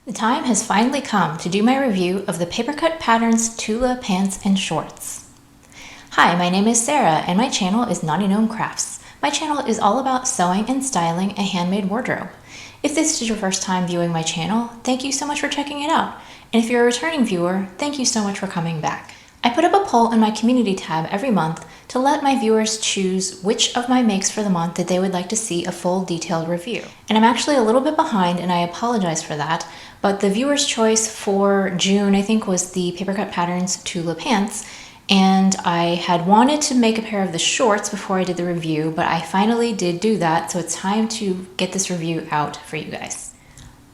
The time has finally come to do my review of the Papercut Patterns Tula pants and shorts. Hi, my name is Sarah and my channel is knottygnome Crafts. My channel is all about sewing and styling a handmade wardrobe. If this is your first time viewing my channel, thank you so much for checking it out. And if you're a returning viewer, thank you so much for coming back. I put up a poll in my community tab every month to let my viewers choose which of my makes for the month that they would like to see a full detailed review. And I'm actually a little bit behind and I apologize for that, but the viewer's choice for June, I think, was the Papercut Patterns Tula pants. And I had wanted to make a pair of the shorts before I did the review, but I finally did do that, so it's time to get this review out for you guys.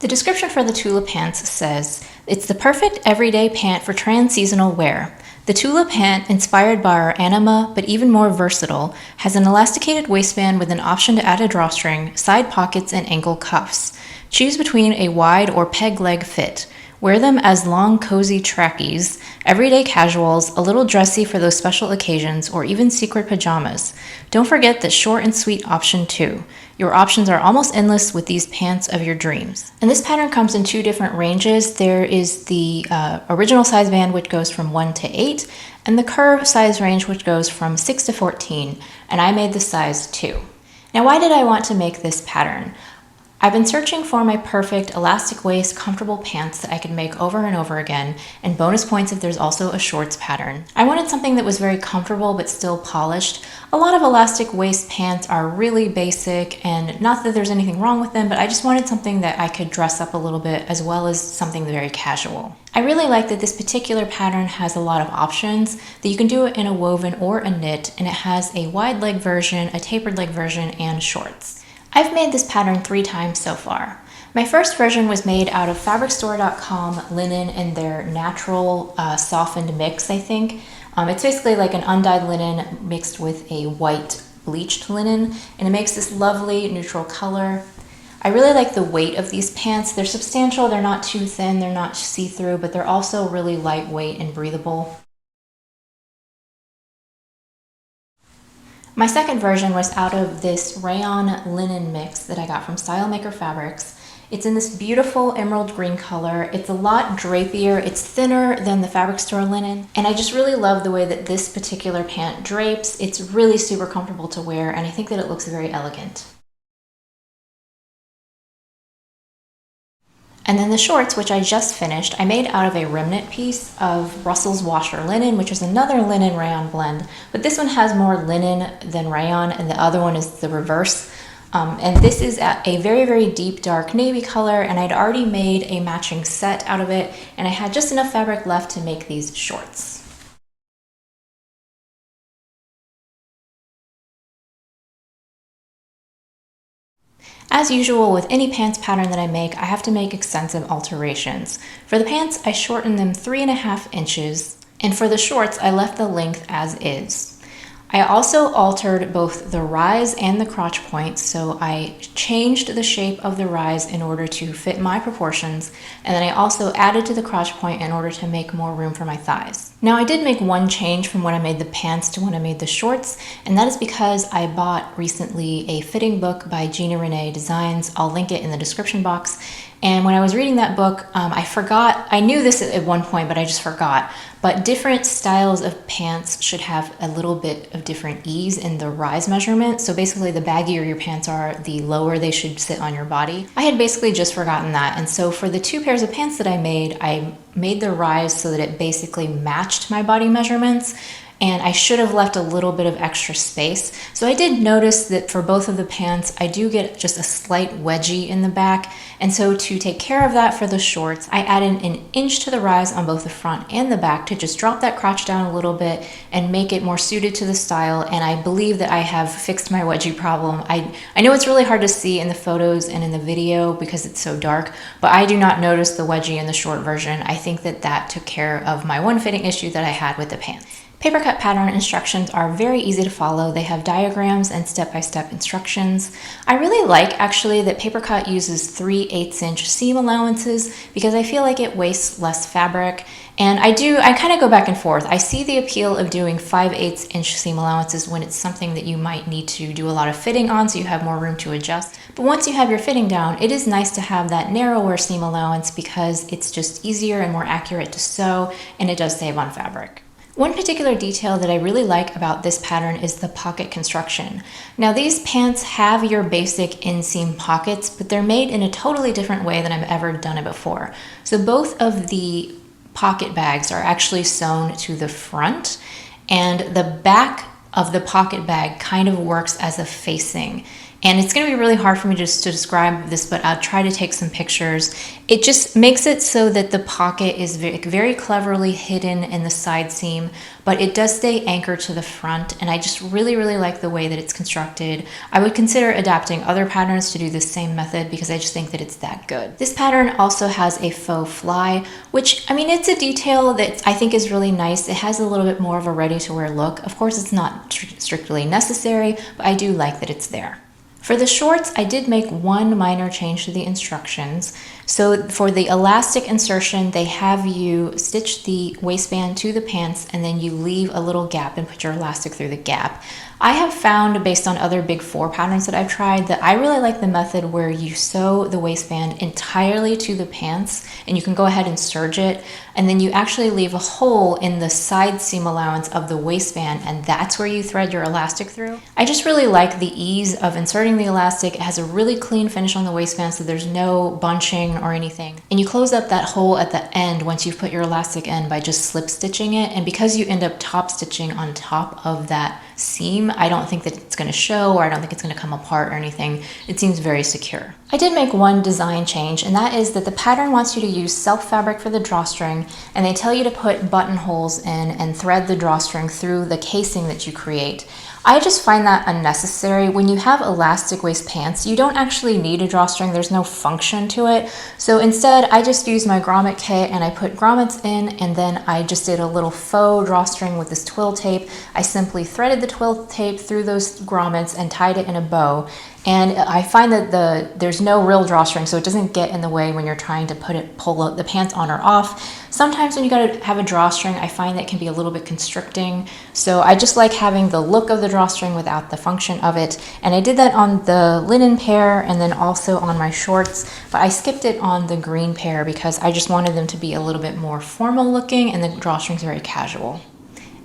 The description for the Tula pants says, "It's the perfect everyday pant for trans-seasonal wear. The Tula pant, inspired by our anima but even more versatile, has an elasticated waistband with an option to add a drawstring, side pockets, and ankle cuffs. Choose between a wide or peg leg fit. Wear them as long, cozy trackies, everyday casuals, a little dressy for those special occasions, or even secret pajamas. Don't forget the short and sweet option too. Your options are almost endless with these pants of your dreams." And this pattern comes in two different ranges. There is the original size band, which goes from 1 to 8, and the curve size range, which goes from 6 to 14, and I made the size 2. Now, why did I want to make this pattern? I've been searching for my perfect elastic waist, comfortable pants that I could make over and over again, and bonus points if there's also a shorts pattern. I wanted something that was very comfortable but still polished. A lot of elastic waist pants are really basic, and not that there's anything wrong with them, but I just wanted something that I could dress up a little bit as well as something very casual. I really like that this particular pattern has a lot of options, that you can do it in a woven or a knit, and it has a wide leg version, a tapered leg version, and shorts. I've made this pattern 3 times so far. My first version was made out of fabricstore.com linen and their natural softened mix, I think. It's basically like an undyed linen mixed with a white bleached linen, and it makes this lovely neutral color. I really like the weight of these pants. They're substantial, they're not too thin, they're not see-through, but they're also really lightweight and breathable. My second version was out of this rayon linen mix that I got from Style Maker Fabrics. It's in this beautiful emerald green color. It's a lot drapier. It's thinner than the fabric store linen. And I just really love the way that this particular pant drapes. It's really super comfortable to wear, and I think that it looks very elegant. And then the shorts, which I just finished, I made out of a remnant piece of Russell's washer linen, which is another linen rayon blend, but this one has more linen than rayon, and the other one is the reverse. And this is a very, very deep dark navy color, and I'd already made a matching set out of it, and I had just enough fabric left to make these shorts. As usual with any pants pattern that I make, I have to make extensive alterations. For the pants, I shortened them 3.5 inches, and for the shorts, I left the length as is. I also altered both the rise and the crotch point, so I changed the shape of the rise in order to fit my proportions, and then I also added to the crotch point in order to make more room for my thighs. Now, I did make one change from when I made the pants to when I made the shorts, and that is because I bought recently a fitting book by Gina Renee Designs. I'll link it in the description box. And when I was reading that book, I knew this at one point, but I just forgot. But different styles of pants should have a little bit of different ease in the rise measurement. So basically, the baggier your pants are, the lower they should sit on your body. I had basically just forgotten that. And so for the 2 pairs of pants that I made the rise so that it basically matched my body measurements. And I should have left a little bit of extra space. So I did notice that for both of the pants, I do get just a slight wedgie in the back. And so to take care of that for the shorts, I added 1 inch to the rise on both the front and the back to just drop that crotch down a little bit and make it more suited to the style. And I believe that I have fixed my wedgie problem. I know it's really hard to see in the photos and in the video because it's so dark, but I do not notice the wedgie in the short version. I think that that took care of my one fitting issue that I had with the pants. Papercut pattern instructions are very easy to follow. They have diagrams and step-by-step instructions. I really like actually that Papercut uses 3/8" seam allowances because I feel like it wastes less fabric. And I kind of go back and forth. I see the appeal of doing 5/8" seam allowances when it's something that you might need to do a lot of fitting on so you have more room to adjust. But once you have your fitting down, it is nice to have that narrower seam allowance because it's just easier and more accurate to sew, and it does save on fabric. One particular detail that I really like about this pattern is the pocket construction. Now these pants have your basic inseam pockets, but they're made in a totally different way than I've ever done it before. So both of the pocket bags are actually sewn to the front, and the back of the pocket bag kind of works as a facing. And it's going to be really hard for me just to describe this, but I'll try to take some pictures. It just makes it so that the pocket is very cleverly hidden in the side seam, but it does stay anchored to the front. And I just really like the way that it's constructed. I would consider adapting other patterns to do the same method because I just think that it's that good. This pattern also has a faux fly, which, I mean, it's a detail that I think is really nice. It has a little bit more of a ready-to-wear look. Of course, it's not strictly necessary, but I do like that it's there. For the shorts, I did make one minor change to the instructions. So for the elastic insertion, they have you stitch the waistband to the pants and then you leave a little gap and put your elastic through the gap. I have found, based on other Big Four patterns that I've tried, that I really like the method where you sew the waistband entirely to the pants and you can go ahead and serge it, and then you actually leave a hole in the side seam allowance of the waistband, and that's where you thread your elastic through. I just really like the ease of inserting the elastic. It has a really clean finish on the waistband, so there's no bunching or anything. And you close up that hole at the end once you've put your elastic in by just slip stitching it, and because you end up top stitching on top of that seam, I don't think that it's going to show, or I don't think it's going to come apart or anything. It seems very secure. I did make one design change, and that is that the pattern wants you to use self fabric for the drawstring, and they tell you to put buttonholes in and thread the drawstring through the casing that you create. I just find that unnecessary. When you have elastic waist pants, you don't actually need a drawstring. There's no function to it. So instead, I just used my grommet kit and I put grommets in, and then I just did a little faux drawstring with this twill tape. I simply threaded the twill tape through those grommets and tied it in a bow. And I find that there's no real drawstring, so it doesn't get in the way when you're trying to pull the pants on or off. Sometimes when you gotta have a drawstring, I find that can be a little bit constricting. So I just like having the look of the drawstring without the function of it. And I did that on the linen pair and then also on my shorts, but I skipped it on the green pair because I just wanted them to be a little bit more formal looking, and the drawstring's very casual.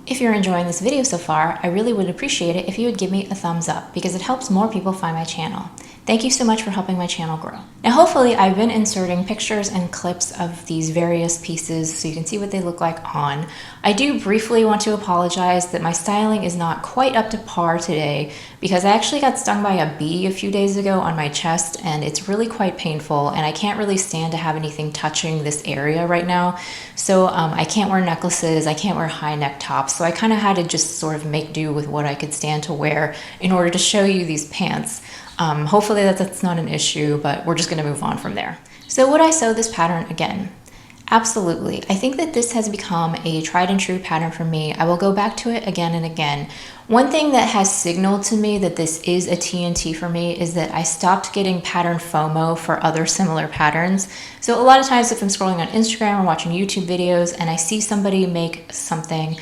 If you're enjoying this video so far, I really would appreciate it if you would give me a thumbs up because it helps more people find my channel. Thank you so much for helping my channel grow. Now hopefully I've been inserting pictures and clips of these various pieces so you can see what they look like on. I do briefly want to apologize that my styling is not quite up to par today because I actually got stung by a bee a few days ago on my chest, and it's really quite painful, and I can't really stand to have anything touching this area right now. So I can't wear necklaces, I can't wear high neck tops, so I kind of had to just sort of make do with what I could stand to wear in order to show you these pants. Hopefully that's not an issue, but we're just going to move on from there. So would I sew this pattern again? Absolutely. I think that this has become a tried and true pattern for me. I will go back to it again and again. One thing that has signaled to me that this is a TNT for me is that I stopped getting pattern FOMO for other similar patterns. So a lot of times if I'm scrolling on Instagram or watching YouTube videos and I see somebody make something,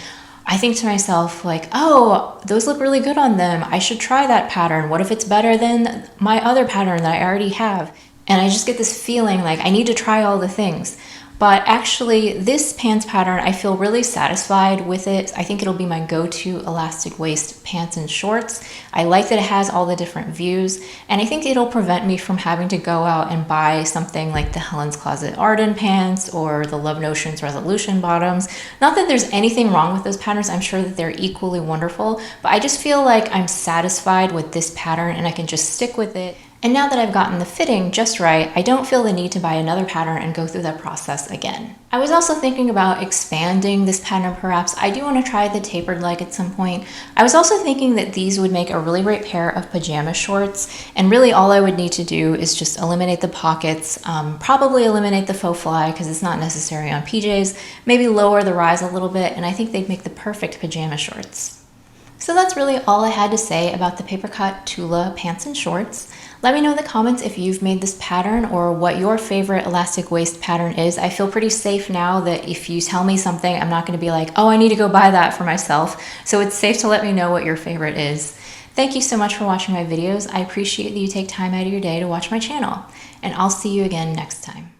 I think to myself like, oh, those look really good on them. I should try that pattern. What if it's better than my other pattern that I already have? And I just get this feeling like I need to try all the things. But actually this pants pattern, I feel really satisfied with it. I think it'll be my go-to elastic waist pants and shorts. I like that it has all the different views, and I think it'll prevent me from having to go out and buy something like the Helen's Closet Arden pants or the Love Notions Resolution bottoms. Not that there's anything wrong with those patterns. I'm sure that they're equally wonderful, but I just feel like I'm satisfied with this pattern and I can just stick with it. And now that I've gotten the fitting just right, I don't feel the need to buy another pattern and go through that process again. I was also thinking about expanding this pattern perhaps. I do want to try the tapered leg at some point. I was also thinking that these would make a really great pair of pajama shorts, and really all I would need to do is just eliminate the pockets, probably eliminate the faux fly because it's not necessary on PJs, maybe lower the rise a little bit, and I think they'd make the perfect pajama shorts. So that's really all I had to say about the Papercut Tula pants and shorts. Let me know in the comments if you've made this pattern or what your favorite elastic waist pattern is. I feel pretty safe now that if you tell me something, I'm not going to be like, oh, I need to go buy that for myself. So it's safe to let me know what your favorite is. Thank you so much for watching my videos. I appreciate that you take time out of your day to watch my channel, and I'll see you again next time.